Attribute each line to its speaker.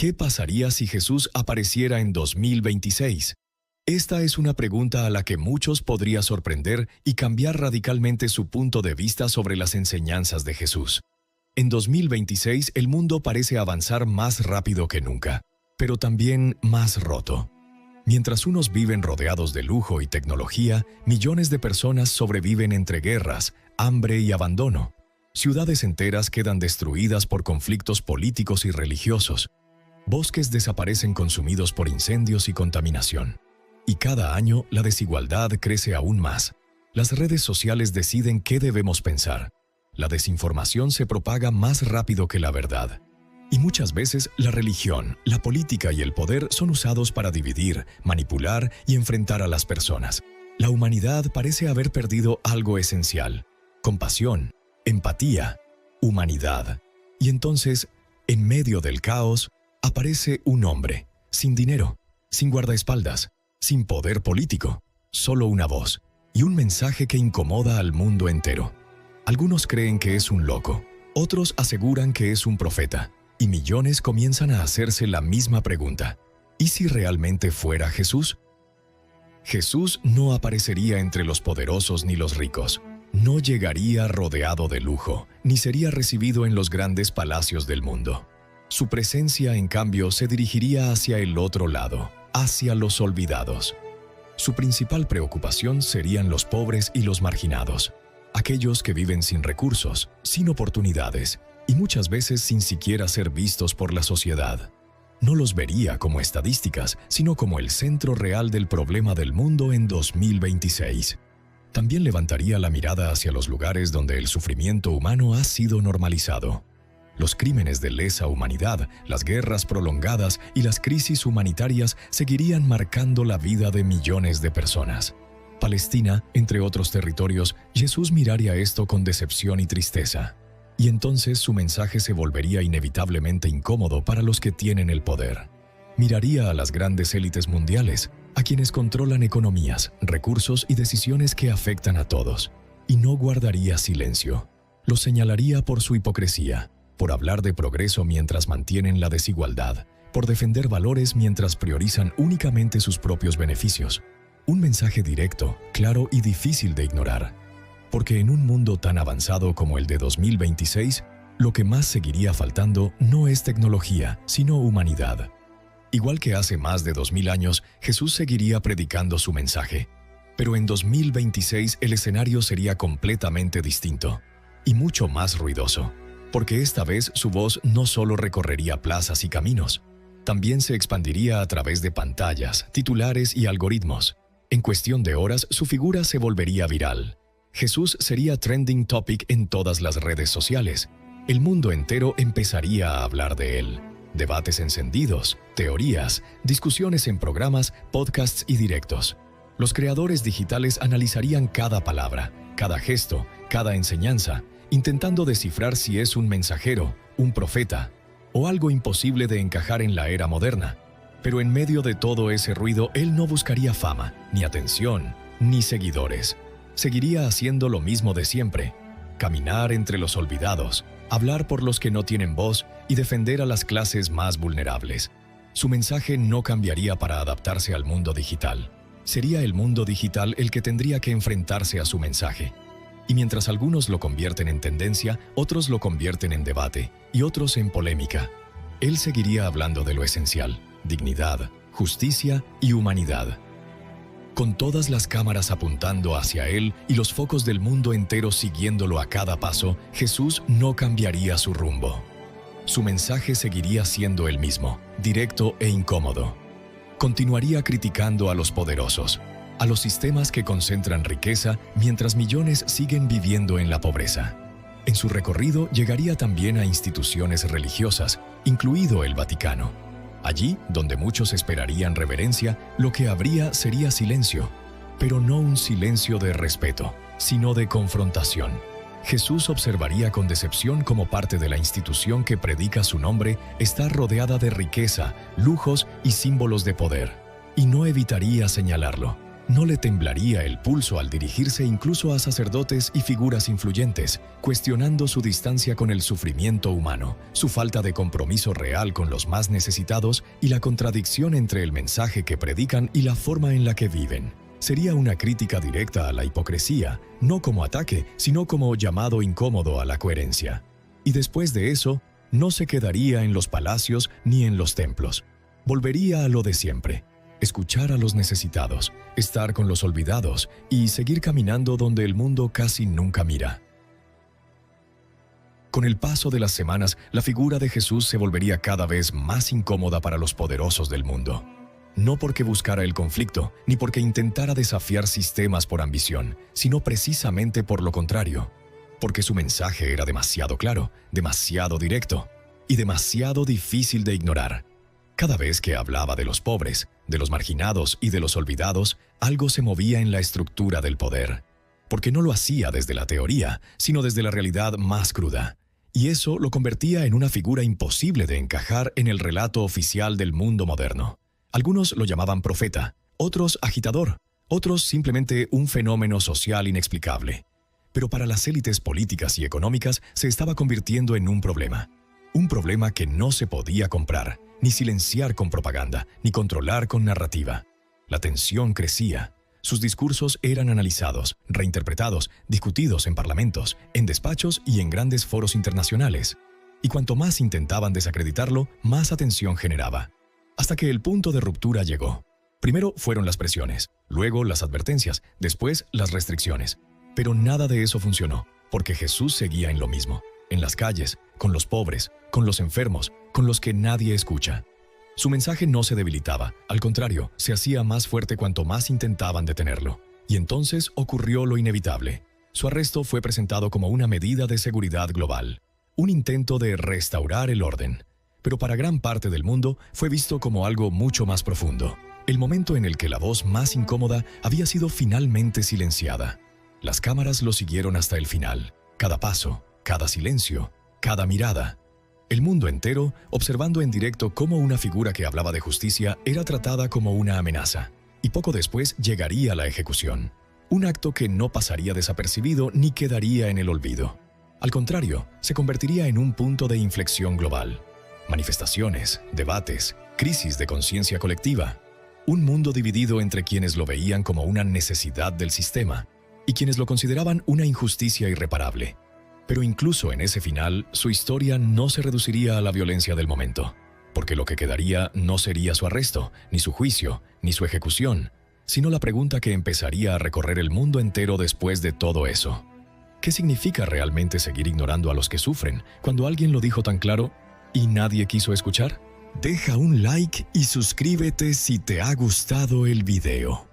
Speaker 1: ¿Qué pasaría si Jesús apareciera en 2026? Esta es una pregunta a la que muchos podría sorprender y cambiar radicalmente su punto de vista sobre las enseñanzas de Jesús. En 2026 el mundo parece avanzar más rápido que nunca, pero también más roto. Mientras unos viven rodeados de lujo y tecnología, millones de personas sobreviven entre guerras, hambre y abandono. Ciudades enteras quedan destruidas por conflictos políticos y religiosos. Bosques desaparecen consumidos por incendios y contaminación. Y cada año la desigualdad crece aún más. Las redes sociales deciden qué debemos pensar. La desinformación se propaga más rápido que la verdad. Y muchas veces la religión, la política y el poder son usados para dividir, manipular y enfrentar a las personas. La humanidad parece haber perdido algo esencial: compasión, empatía, humanidad. Y entonces, en medio del caos, aparece un hombre, sin dinero, sin guardaespaldas, sin poder político, solo una voz y un mensaje que incomoda al mundo entero. Algunos creen que es un loco, otros aseguran que es un profeta, y millones comienzan a hacerse la misma pregunta: ¿y si realmente fuera Jesús? Jesús no aparecería entre los poderosos ni los ricos. No llegaría rodeado de lujo, ni sería recibido en los grandes palacios del mundo. Su presencia, en cambio, se dirigiría hacia el otro lado, hacia los olvidados. Su principal preocupación serían los pobres y los marginados, aquellos que viven sin recursos, sin oportunidades y muchas veces sin siquiera ser vistos por la sociedad. No los vería como estadísticas, sino como el centro real del problema del mundo en 2026. También levantaría la mirada hacia los lugares donde el sufrimiento humano ha sido normalizado. Los crímenes de lesa humanidad, las guerras prolongadas y las crisis humanitarias seguirían marcando la vida de millones de personas. Palestina, entre otros territorios, Jesús miraría esto con decepción y tristeza. Y entonces su mensaje se volvería inevitablemente incómodo para los que tienen el poder. Miraría a las grandes élites mundiales, a quienes controlan economías, recursos y decisiones que afectan a todos, y no guardaría silencio. Los señalaría por su hipocresía, por hablar de progreso mientras mantienen la desigualdad, por defender valores mientras priorizan únicamente sus propios beneficios. Un mensaje directo, claro y difícil de ignorar. Porque en un mundo tan avanzado como el de 2026, lo que más seguiría faltando no es tecnología, sino humanidad. Igual que hace más de 2000 años, Jesús seguiría predicando su mensaje. Pero en 2026 el escenario sería completamente distinto y mucho más ruidoso, porque esta vez su voz no solo recorrería plazas y caminos, también se expandiría a través de pantallas, titulares y algoritmos. En cuestión de horas, su figura se volvería viral. Jesús sería trending topic en todas las redes sociales. El mundo entero empezaría a hablar de él. Debates encendidos, teorías, discusiones en programas, podcasts y directos. Los creadores digitales analizarían cada palabra, cada gesto, cada enseñanza, intentando descifrar si es un mensajero, un profeta, o algo imposible de encajar en la era moderna. Pero en medio de todo ese ruido, él no buscaría fama, ni atención, ni seguidores. Seguiría haciendo lo mismo de siempre: caminar entre los olvidados, hablar por los que no tienen voz y defender a las clases más vulnerables. Su mensaje no cambiaría para adaptarse al mundo digital. Sería el mundo digital el que tendría que enfrentarse a su mensaje. Y mientras algunos lo convierten en tendencia, otros lo convierten en debate y otros en polémica, él seguiría hablando de lo esencial: dignidad, justicia y humanidad. Con todas las cámaras apuntando hacia él y los focos del mundo entero siguiéndolo a cada paso, Jesús no cambiaría su rumbo. Su mensaje seguiría siendo el mismo, directo e incómodo. Continuaría criticando a los poderosos, a los sistemas que concentran riqueza mientras millones siguen viviendo en la pobreza. En su recorrido llegaría también a instituciones religiosas, incluido el Vaticano. Allí, donde muchos esperarían reverencia, lo que habría sería silencio, pero no un silencio de respeto, sino de confrontación. Jesús observaría con decepción cómo parte de la institución que predica su nombre está rodeada de riqueza, lujos y símbolos de poder, y no evitaría señalarlo. No le temblaría el pulso al dirigirse incluso a sacerdotes y figuras influyentes, cuestionando su distancia con el sufrimiento humano, su falta de compromiso real con los más necesitados y la contradicción entre el mensaje que predican y la forma en la que viven. Sería una crítica directa a la hipocresía, no como ataque, sino como llamado incómodo a la coherencia. Y después de eso, no se quedaría en los palacios ni en los templos. Volvería a lo de siempre: escuchar a los necesitados, estar con los olvidados y seguir caminando donde el mundo casi nunca mira. Con el paso de las semanas, la figura de Jesús se volvería cada vez más incómoda para los poderosos del mundo. No porque buscara el conflicto, ni porque intentara desafiar sistemas por ambición, sino precisamente por lo contrario, porque su mensaje era demasiado claro, demasiado directo y demasiado difícil de ignorar. Cada vez que hablaba de los pobres, de los marginados y de los olvidados, algo se movía en la estructura del poder, porque no lo hacía desde la teoría, sino desde la realidad más cruda. Y eso lo convertía en una figura imposible de encajar en el relato oficial del mundo moderno. Algunos lo llamaban profeta, otros agitador, otros simplemente un fenómeno social inexplicable. Pero para las élites políticas y económicas se estaba convirtiendo en un problema que no se podía comprar, ni silenciar con propaganda, ni controlar con narrativa. La tensión crecía. Sus discursos eran analizados, reinterpretados, discutidos en parlamentos, en despachos y en grandes foros internacionales. Y cuanto más intentaban desacreditarlo, más atención generaba. Hasta que el punto de ruptura llegó. Primero fueron las presiones, luego las advertencias, después las restricciones. Pero nada de eso funcionó, porque Jesús seguía en lo mismo, en las calles, con los pobres, con los enfermos, con los que nadie escucha. Su mensaje no se debilitaba, al contrario, se hacía más fuerte cuanto más intentaban detenerlo. Y entonces ocurrió lo inevitable. Su arresto fue presentado como una medida de seguridad global, un intento de restaurar el orden. Pero para gran parte del mundo fue visto como algo mucho más profundo. El momento en el que la voz más incómoda había sido finalmente silenciada. Las cámaras lo siguieron hasta el final. Cada paso, cada silencio, cada mirada. El mundo entero observando en directo cómo una figura que hablaba de justicia era tratada como una amenaza. Y poco después llegaría la ejecución. Un acto que no pasaría desapercibido ni quedaría en el olvido. Al contrario, se convertiría en un punto de inflexión global. Manifestaciones, debates, crisis de conciencia colectiva. Un mundo dividido entre quienes lo veían como una necesidad del sistema y quienes lo consideraban una injusticia irreparable. Pero incluso en ese final, su historia no se reduciría a la violencia del momento, porque lo que quedaría no sería su arresto, ni su juicio, ni su ejecución, sino la pregunta que empezaría a recorrer el mundo entero después de todo eso. ¿Qué significa realmente seguir ignorando a los que sufren cuando alguien lo dijo tan claro y nadie quiso escuchar? Deja un like y suscríbete si te ha gustado el video.